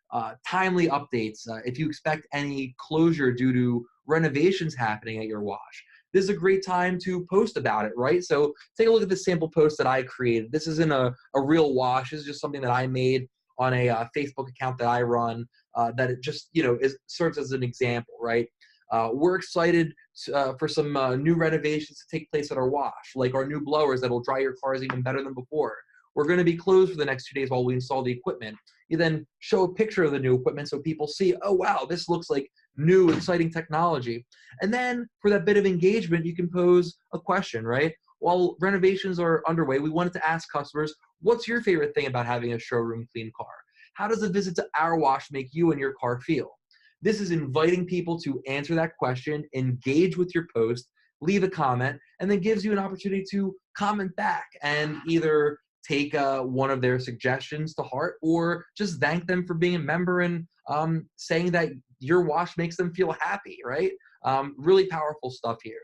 timely updates. If you expect any closure due to renovations happening at your wash, this is a great time to post about it, right? So take a look at the sample post that I created. This isn't a real wash. This is just something that I made on a Facebook account that I run that it just, serves as an example, right? We're excited for some new renovations to take place at our wash, like our new blowers that will dry your cars even better than before. We're going to be closed for the next 2 days while we install the equipment. You then show a picture of the new equipment so people see, oh, wow, this looks like new, exciting technology. And then for that bit of engagement, you can pose a question, right? While renovations are underway, we wanted to ask customers, what's your favorite thing about having a showroom clean car? How does a visit to our wash make you and your car feel? This is inviting people to answer that question, engage with your post, leave a comment, and then gives you an opportunity to comment back and either take one of their suggestions to heart or just thank them for being a member and saying that your wash makes them feel happy, right? Really powerful stuff here.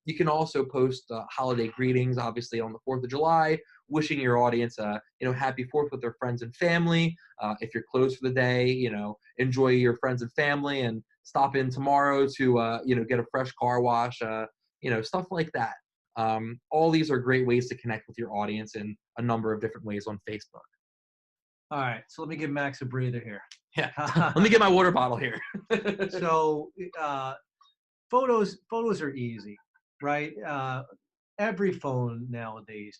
You can also post holiday greetings, obviously on the 4th of July, wishing your audience happy 4th with their friends and family. If you're closed for the day, enjoy your friends and family and stop in tomorrow to get a fresh car wash, stuff like that. All these are great ways to connect with your audience in a number of different ways on Facebook. All right, so let me give Max a breather here. Yeah, let me get my water bottle here. So photos are easy, right? Every phone nowadays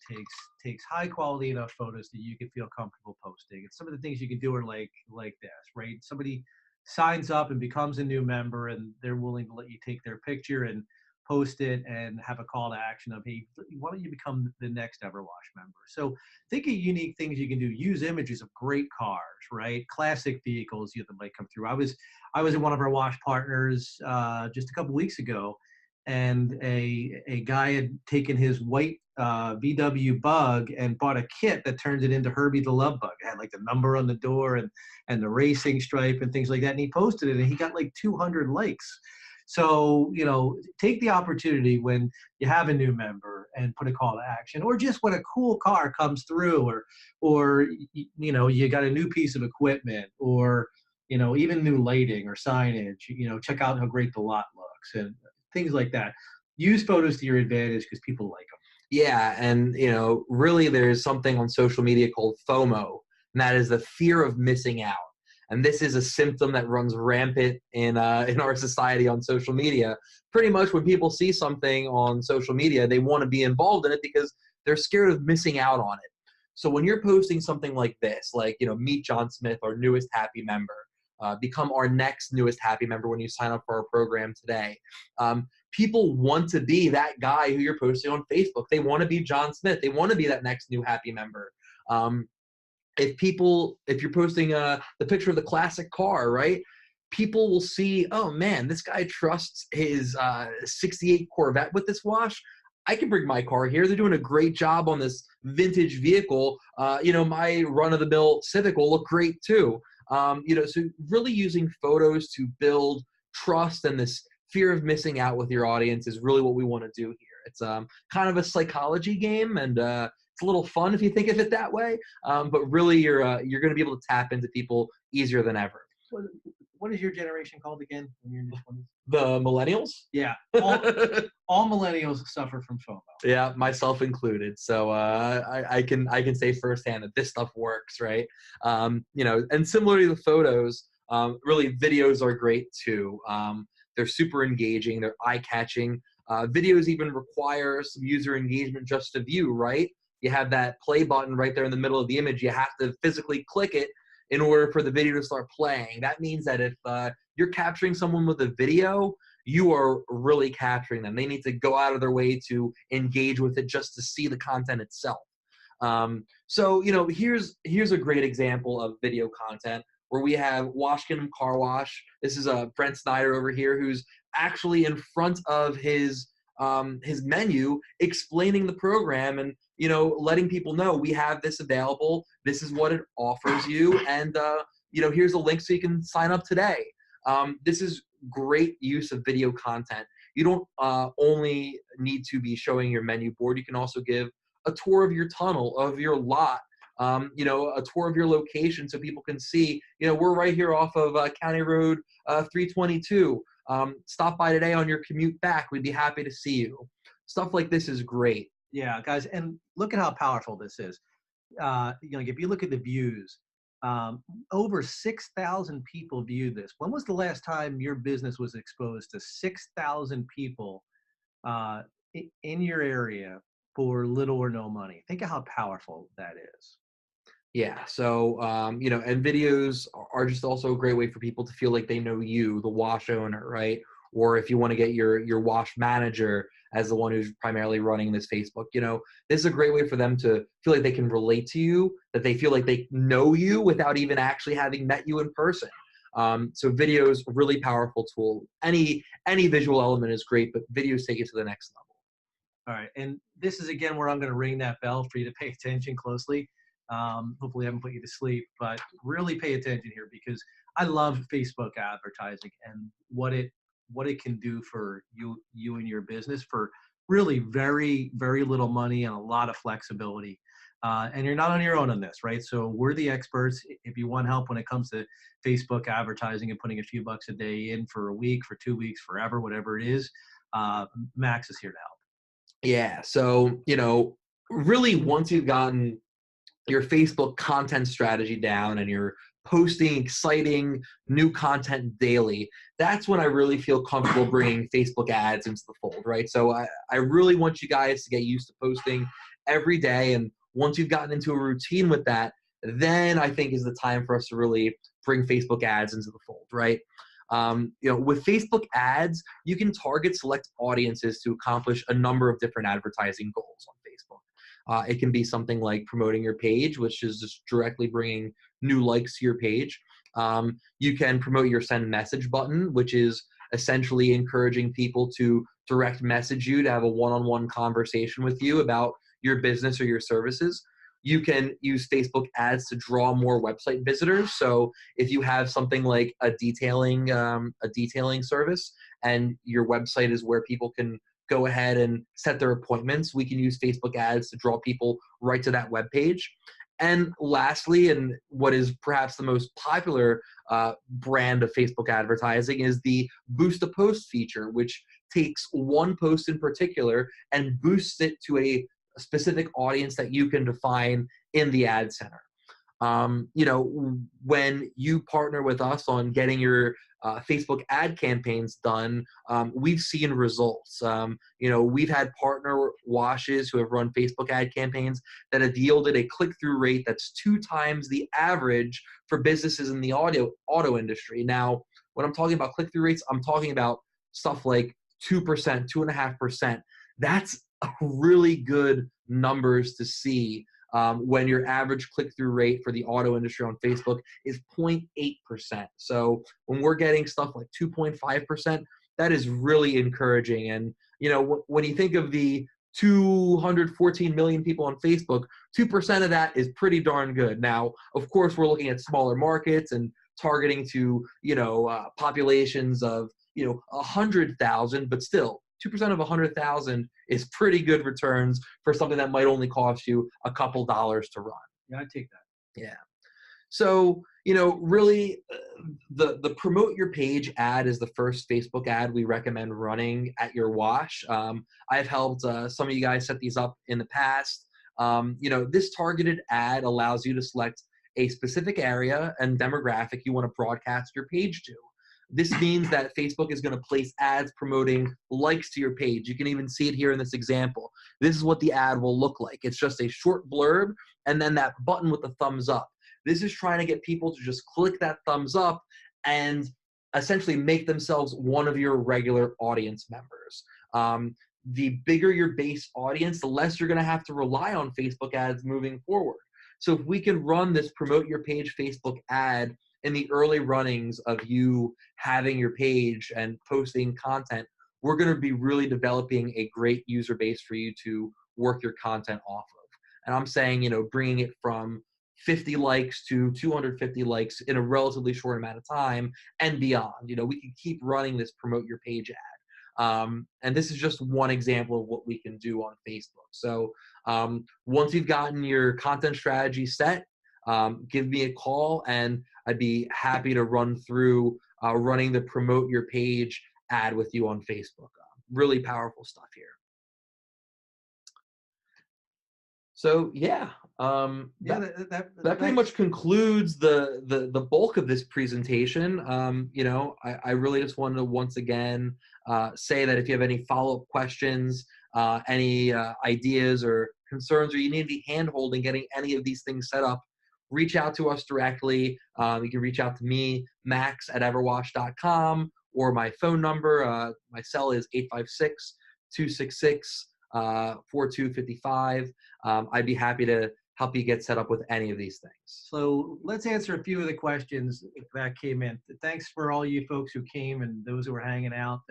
takes high quality enough photos that you can feel comfortable posting. And some of the things you can do are like this, right? Somebody signs up and becomes a new member, and they're willing to let you take their picture and post it and have a call to action of, hey, why don't you become the next EverWash member? So think of unique things you can do. Use images of great cars, right? Classic vehicles that might come through. I was in one of our wash partners just a couple weeks ago, and a guy had taken his white VW Bug and bought a kit that turns it into Herbie the Love Bug. It had like the number on the door and the racing stripe and things like that. And he posted it, and he got like 200 likes. So, take the opportunity when you have a new member and put a call to action, or just when a cool car comes through, or you got a new piece of equipment, or, even new lighting or signage, check out how great the lot looks and things like that. Use photos to your advantage because people like them. Yeah, and really there's something on social media called FOMO, and that is the fear of missing out. And this is a symptom that runs rampant in our society on social media. Pretty much when people see something on social media, they want to be involved in it because they're scared of missing out on it. So when you're posting something like this, like, meet John Smith, our newest happy member, become our next newest happy member when you sign up for our program today. People want to be that guy who you're posting on Facebook. They want to be John Smith. They want to be that next new happy member. If you're posting the picture of the classic car, right? people will see, oh man, this guy trusts his 68 Corvette with this wash. I can bring my car here. They're doing a great job on this vintage vehicle. My run-of-the-mill Civic will look great too. So really using photos to build trust and this fear of missing out with your audience is really what we want to do here. It's kind of a psychology game, and it's a little fun if you think of it that way. But really, you're going to be able to tap into people easier than ever. What is your generation called again when you're in your 20s? The millennials? Yeah. All millennials suffer from FOMO. Yeah, myself included. So I can say firsthand that this stuff works, right? And similarly to the photos, really videos are great too. They're super engaging. They're eye-catching. Videos even require some user engagement just to view, right? You have that play button right there in the middle of the image. You have to physically click it in order for the video to start playing. That means that if you're capturing someone with a video, you are really capturing them. They need to go out of their way to engage with it just to see the content itself. Here's a great example of video content where we have Washkin Car Wash. This is Brent Snyder over here, who's actually in front of his menu explaining the program and letting people know we have this available. This is what it offers you, and here's a link so you can sign up today. This is great use of video content. You don't only need to be showing your menu board. You can also give a tour of your tunnel, of your lot, a tour of your location so people can see, we're right here off of County Road 322. Stop by today on your commute back. We'd be happy to see you. Stuff like this is great. Yeah, guys, and look at how powerful this is. If you look at the views, over 6,000 people viewed this. When was the last time your business was exposed to 6,000 people in your area for little or no money? Think of how powerful that is. Yeah. So, and videos are just also a great way for people to feel like they know you, the wash owner, right? Or if you want to get your wash manager as the one who's primarily running this Facebook, this is a great way for them to feel like they can relate to you, that they feel like they know you without even actually having met you in person. So video is a really powerful tool. Any visual element is great, but videos take it to the next level. All right. And this is, again, where I'm going to ring that bell for you to pay attention closely. Hopefully I haven't put you to sleep, but really pay attention here, because I love Facebook advertising and what it can do for you and your business for really very, very little money and a lot of flexibility. And you're not on your own on this, right? So we're the experts. If you want help when it comes to Facebook advertising and putting a few bucks a day in for a week, for 2 weeks, forever, whatever it is, Max is here to help. Yeah. So, really once you've gotten your Facebook content strategy down and you're posting exciting new content daily, that's when I really feel comfortable bringing Facebook ads into the fold, right? So I really want you guys to get used to posting every day. And once you've gotten into a routine with that, then I think is the time for us to really bring Facebook ads into the fold, right? With Facebook ads, you can target select audiences to accomplish a number of different advertising goals on Facebook. It can be something like promoting your page, which is just directly bringing new likes to your page. You can promote your send message button, which is essentially encouraging people to direct message you to have a one-on-one conversation with you about your business or your services. You can use Facebook ads to draw more website visitors. So if you have something like a detailing service and your website is where people can go ahead and set their appointments, we can use Facebook ads to draw people right to that web page. And lastly, and what is perhaps the most popular brand of Facebook advertising, is the boost a post feature, which takes one post in particular and boosts it to a specific audience that you can define in the ad center. When you partner with us on getting your Facebook ad campaigns done, we've seen results. We've had partner washes who have run Facebook ad campaigns that have yielded a click-through rate that's 2 times the average for businesses in the auto industry. Now, when I'm talking about click-through rates, I'm talking about stuff like 2%, 2.5%. That's really good numbers to see when your average click-through rate for the auto industry on Facebook is 0.8%. So when we're getting stuff like 2.5%, that is really encouraging. And when you think of the 214 million people on Facebook, 2% of that is pretty darn good. Now, of course, we're looking at smaller markets and targeting to populations of 100,000, but still 2% of 100,000 is pretty good returns for something that might only cost you a couple dollars to run. Yeah, I take that. Yeah. So, really, the promote your page ad is the first Facebook ad we recommend running at your wash. I've helped some of you guys set these up in the past. This targeted ad allows you to select a specific area and demographic you want to broadcast your page to. This means that Facebook is going to place ads promoting likes to your page. You can even see it here in this example. This is what the ad will look like. It's just a short blurb and then that button with the thumbs up. This is trying to get people to just click that thumbs up and essentially make themselves one of your regular audience members. The bigger your base audience, the less you're going to have to rely on Facebook ads moving forward. So if we can run this promote your page Facebook ad in the early runnings of you having your page and posting content, we're going to be really developing a great user base for you to work your content off of. And I'm saying, bringing it from 50 likes to 250 likes in a relatively short amount of time and beyond. We can keep running this promote your page ad. And this is just one example of what we can do on Facebook. So once you've gotten your content strategy set, give me a call and I'd be happy to run through running the promote your page ad with you on Facebook. Really powerful stuff here. So that pretty much concludes the bulk of this presentation. I really just wanted to once again say that if you have any follow-up questions, any ideas or concerns, or you need any hand-holding getting any of these things set up, reach out to us directly. You can reach out to me, Max at EverWash.com, or my phone number. My cell is 856-266-4255. I'd be happy to help you get set up with any of these things. So let's answer a few of the questions that came in. Thanks for all you folks who came and those who were hanging out.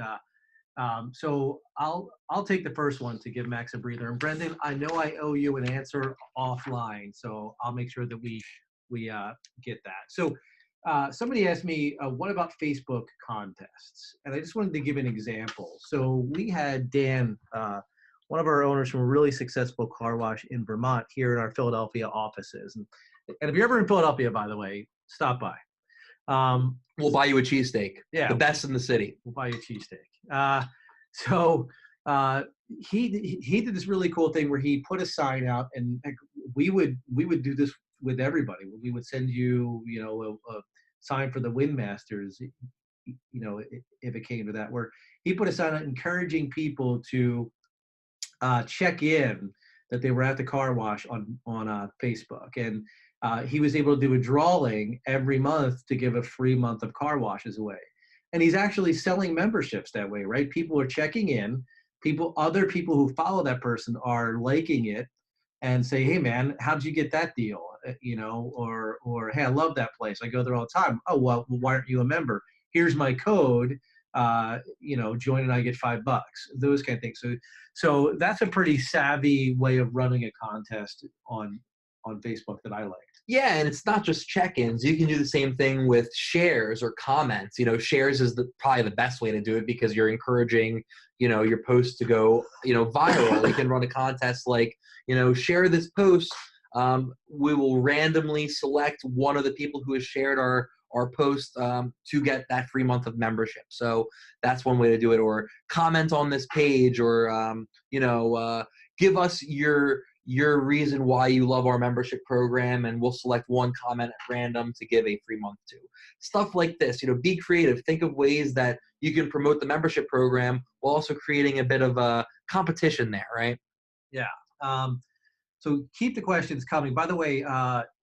So I'll take the first one to give Max a breather. And Brendan, I know I owe you an answer offline, so I'll make sure that we get that. So somebody asked me, what about Facebook contests? And I just wanted to give an example. So we had Dan, one of our owners from a really successful car wash in Vermont, here in our Philadelphia offices. And if you're ever in Philadelphia, by the way, stop by. We'll buy you a cheesesteak. Yeah, the best in the city. We'll buy you a cheesesteak. So he did this really cool thing where he put a sign out, and we would do this with everybody. We would send you, a sign for the Windmasters, if it came to that, where he put a sign out encouraging people to check in that they were at the car wash on Facebook. And he was able to do a drawing every month to give a free month of car washes away. And he's actually selling memberships that way, right? People are checking in. Other people who follow that person are liking it and say, hey man, how'd you get that deal? Or hey, I love that place. I go there all the time. Oh, well, why aren't you a member? Here's my code. Join and I get $5, those kind of things. So that's a pretty savvy way of running a contest on Facebook that I liked. Yeah, and it's not just check-ins. You can do the same thing with shares or comments. Shares is probably the best way to do it because you're encouraging, your post to go, viral. You can run a contest like, share this post. We will randomly select one of the people who has shared our post to get that free month of membership. So that's one way to do it. Or comment on this page, or give us your reason why you love our membership program, and we'll select one comment at random to give a free month to. Stuff like this. Be creative. Think of ways that you can promote the membership program while also creating a bit of a competition there, right? Yeah. So keep the questions coming. By the way,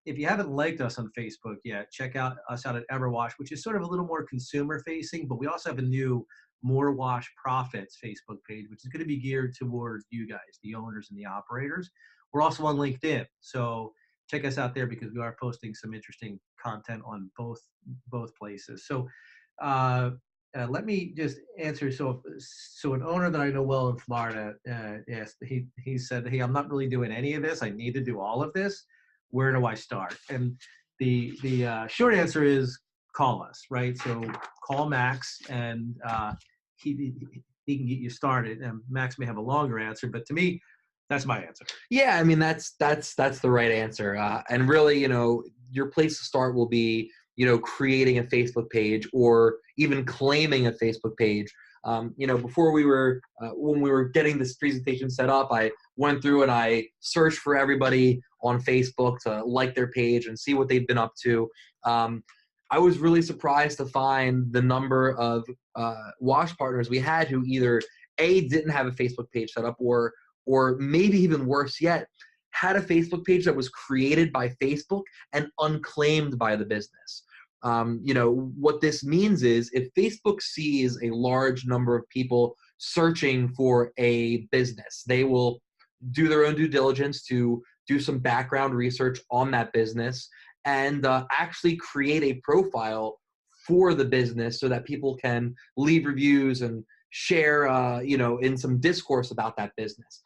if you haven't liked us on Facebook yet, check out us out at EverWash, which is sort of a little more consumer facing, but we also have a new More Wash Profits Facebook page, which is going to be geared towards you guys, the owners and the operators. We're also on LinkedIn. So check us out there because we are posting some interesting content on both places. So let me just answer. So an owner that I know well in Florida asked. He said, "Hey, I'm not really doing any of this. I need to do all of this. Where do I start?" And the short answer is call us, right? So call Max, and he can get you started. And Max may have a longer answer, but to me, that's my answer. Yeah, I mean that's the right answer. And really, your place to start will be, creating a Facebook page or even claiming a Facebook page. Before when we were getting this presentation set up, I went through and I searched for everybody on Facebook to like their page and see what they've been up to. I was really surprised to find the number of wash partners we had who either didn't have a Facebook page set up, or maybe even worse yet, had a Facebook page that was created by Facebook and unclaimed by the business. What this means is if Facebook sees a large number of people searching for a business, they will do their own due diligence to do some background research on that business and actually create a profile for the business so that people can leave reviews and share, in some discourse about that business.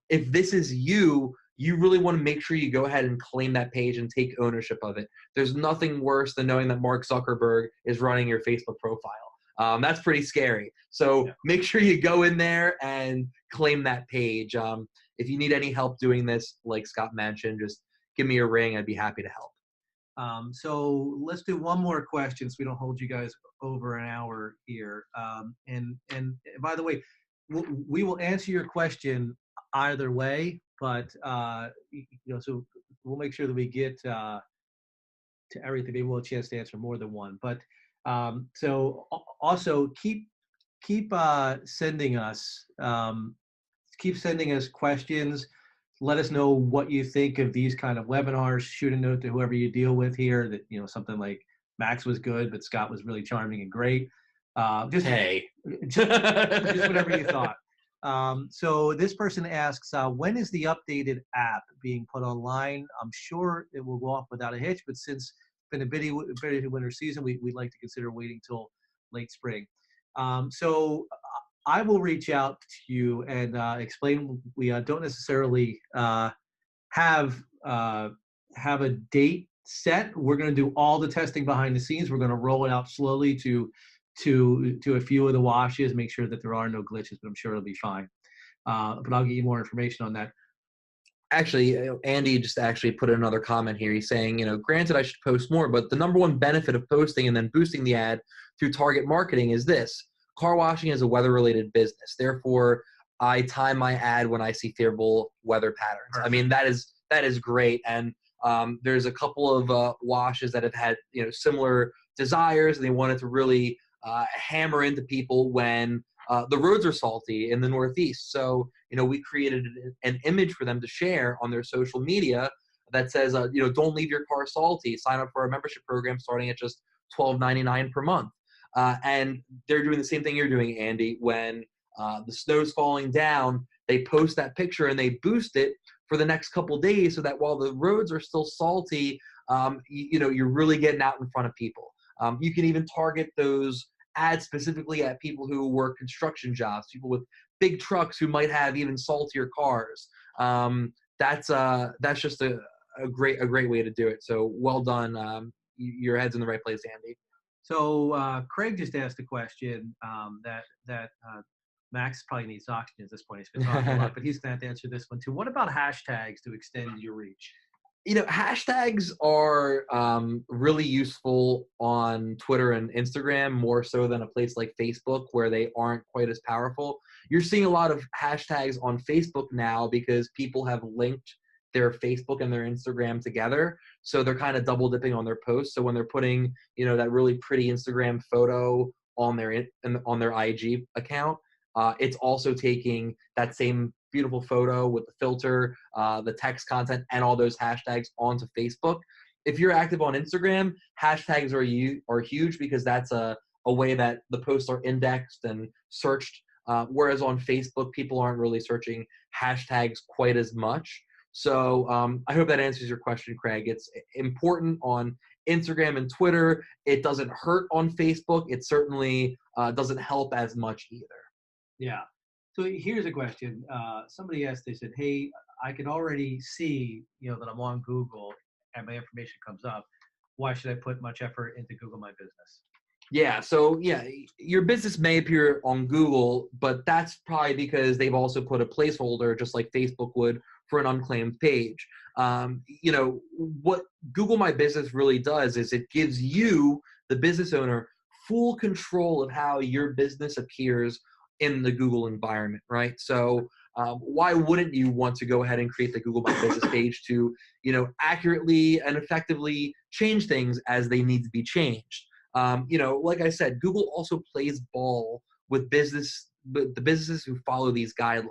If this is you really want to make sure you go ahead and claim that page and take ownership of it. There's nothing worse than knowing that Mark Zuckerberg is running your Facebook profile. That's pretty scary. So make sure you go in there and claim that page. If you need any help doing this, like Scott mentioned, just give me a ring. I'd be happy to help. So let's do one more question so we don't hold you guys over an hour here. And by the way, we will answer your question either way, but so we'll make sure that we get to everything. Maybe we'll have a chance to answer more than one. But so also keep sending us questions. Let us know what you think of these kind of webinars. Shoot a note to whoever you deal with here that, something like Max was good, but Scott was really charming and great. Just whatever you thought. So this person asks, when is the updated app being put online? I'm sure it will go off without a hitch, but since it's been a busy winter season, we'd like to consider waiting till late spring. So I will reach out to you and explain. We don't necessarily have a date set. We're going to do all the testing behind the scenes. We're going to roll it out slowly to a few of the washes, make sure that there are no glitches, but I'm sure it'll be fine. But I'll get you more information on that. Actually, Andy just actually put another comment here. He's saying, granted I should post more, but the number one benefit of posting and then boosting the ad through target marketing is this. Car washing is a weather-related business. Therefore, I time my ad when I see favorable weather patterns. Perfect. I mean, that is great. And there's a couple of washes that have had, similar desires, and they wanted to really hammer into people when the roads are salty in the Northeast. So, we created an image for them to share on their social media that says, don't leave your car salty. Sign up for our membership program starting at just $12.99 per month. And they're doing the same thing you're doing, Andy. When the snow's falling down, they post that picture and they boost it for the next couple days so that while the roads are still salty, you're really getting out in front of people. You can even target those ads specifically at people who work construction jobs, people with big trucks who might have even saltier cars. That's just a great way to do it. So well done. Your head's in the right place, Andy. So Craig just asked a question that Max probably needs oxygen at this point. He's been talking a lot, but he's going to have to answer this one too. What about hashtags to extend your reach? Hashtags are really useful on Twitter and Instagram, more so than a place like Facebook where they aren't quite as powerful. You're seeing a lot of hashtags on Facebook now because people have linked their Facebook and their Instagram together. So they're kind of double dipping on their posts. So when they're putting, that really pretty Instagram photo on their IG account, it's also taking that same beautiful photo with the filter, the text content, and all those hashtags onto Facebook. If you're active on Instagram, hashtags are huge because that's a way that the posts are indexed and searched. Whereas on Facebook, people aren't really searching hashtags quite as much. So I hope that answers your question, Craig. It's important on Instagram and Twitter. It doesn't hurt on Facebook. It certainly doesn't help as much either. Yeah. So here's a question. Somebody asked, they said, hey, I can already see, that I'm on Google and my information comes up. Why should I put much effort into Google My Business? Yeah, so yeah, your business may appear on Google, but that's probably because they've also put a placeholder, just like Facebook would, for an unclaimed page. What Google My Business really does is it gives you, the business owner, full control of how your business appears in the Google environment, right? So why wouldn't you want to go ahead and create the Google My Business page to, accurately and effectively change things as they need to be changed? Like I said, Google also plays ball with the businesses who follow these guidelines.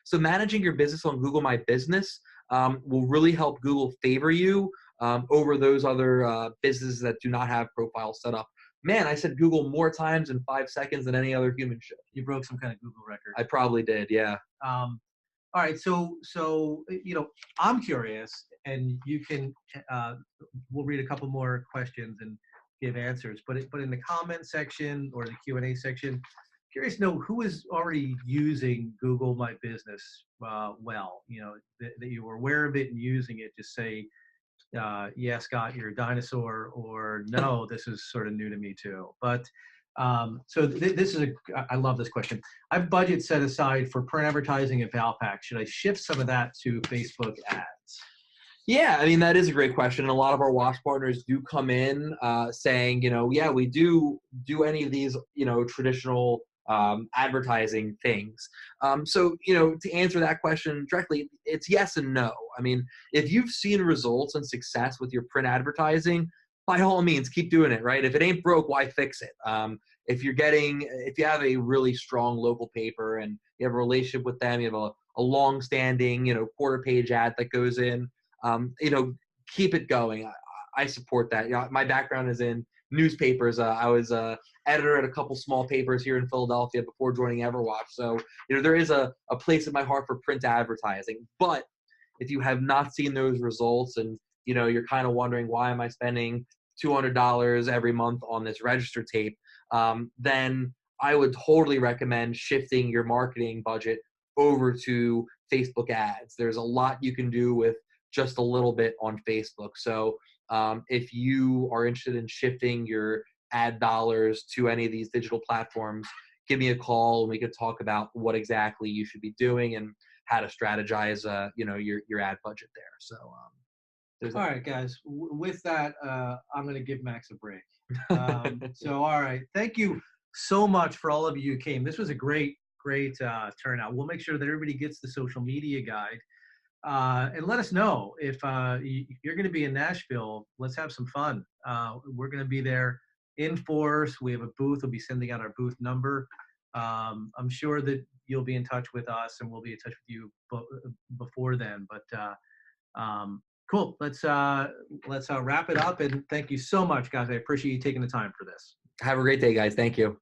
So managing your business on Google My Business will really help Google favor you over those other businesses that do not have profiles set up. Man, I said Google more times in 5 seconds than any other human should. You broke some kind of Google record. I probably did, yeah. All right, so I'm curious, and you can. We'll read a couple more questions and give answers, but in the comment section or the Q&A section, curious to know who is already using Google My Business well. That you were aware of it and using it. Just say, yeah, Scott, you're a dinosaur, or no, this is sort of new to me too. But this is I love this question. I have budget set aside for print advertising and Valpak. Should I shift some of that to Facebook ads? Yeah, I mean, that is a great question. A lot of our wash partners do come in saying, yeah, we do any of these, traditional advertising things. So, to answer that question directly, it's yes and no. I mean, if you've seen results and success with your print advertising, by all means, keep doing it, right? If it ain't broke, why fix it? If you have a really strong local paper and you have a relationship with them, you have a long-standing, quarter page ad that goes in, keep it going. I support that. My background is in newspapers. I was editor at a couple small papers here in Philadelphia before joining EverWash. So, there is a place in my heart for print advertising. But if you have not seen those results and, you're kind of wondering, why am I spending $200 every month on this register tape? Then I would totally recommend shifting your marketing budget over to Facebook ads. There's a lot you can do with just a little bit on Facebook. So if you are interested in shifting your ad dollars to any of these digital platforms, give me a call and we could talk about what exactly you should be doing and how to strategize, your ad budget there. So all right, guys. With that, I'm going to give Max a break. So, all right. Thank you so much for all of you who came. This was a great turnout. We'll make sure that everybody gets the social media guide. And let us know if you're going to be in Nashville. Let's have some fun. We're going to be there in force. We have a booth. We'll be sending out our booth number. I'm sure that you'll be in touch with us, and we'll be in touch with you before then. But cool. Let's wrap it up. And thank you so much, guys. I appreciate you taking the time for this. Have a great day, guys. Thank you.